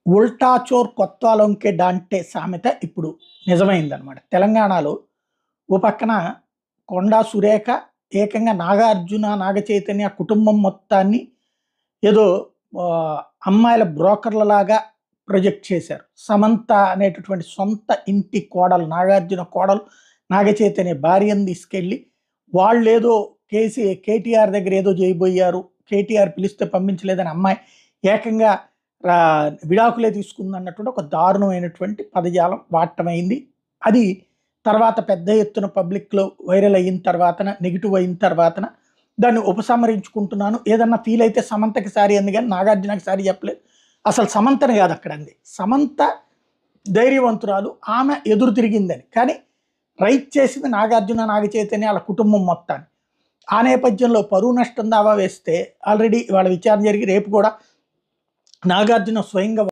ఉల్టా చోర్ కొత్వాలొంకే డాంటే సామెత ఇప్పుడు నిజమైందనమాట. తెలంగాణలో ఓ పక్కన కొండా సురేఖ ఏకంగా నాగార్జున, నాగచైతన్య కుటుంబం మొత్తాన్ని ఏదో అమ్మాయిల బ్రోకర్‌లలాగా ప్రొజెక్ట్ చేశారు. సమంత అనేటటువంటి సొంత ఇంటి కోడలు, నాగార్జున కోడలు, నాగచైతన్య భార్యను తీసుకెళ్ళి వాళ్ళేదో కేటీఆర్ దగ్గర ఏదో చేయబోయారు. కేటీఆర్ పిలిస్తే పంపించలేదని అమ్మాయి ఏకంగా విడాకులే తీసుకుందన్నటువంటి ఒక దారుణమైనటువంటి పదజాలం వాడటమైంది. అది తర్వాత పెద్ద ఎత్తున పబ్లిక్‌లో వైరల్ అయిన తర్వాతన, నెగెటివ్ అయిన తర్వాతన దాన్ని ఉపసంహరించుకుంటున్నాను. ఏదన్నా ఫీల్ అయితే సమంతకి సారీ అంది గానీ నాగార్జునకి సారీ చెప్పలేదు. అసలు సమంతని కాదు అక్కడ అంది. సమంత ధైర్యవంతురాలు, ఆమె ఎదురు తిరిగిందని. కానీ రైట్ చేసింది నాగార్జున, నాగచైతన్య ఆళ్ళ కుటుంబం మొత్తాన్ని. ఆ నేపథ్యంలో పరువు నష్టం దావా వేస్తే ఆల్రెడీ వాళ్ళ విచారణ జరిగి రేపు కూడా నాగార్జున స్వయంగా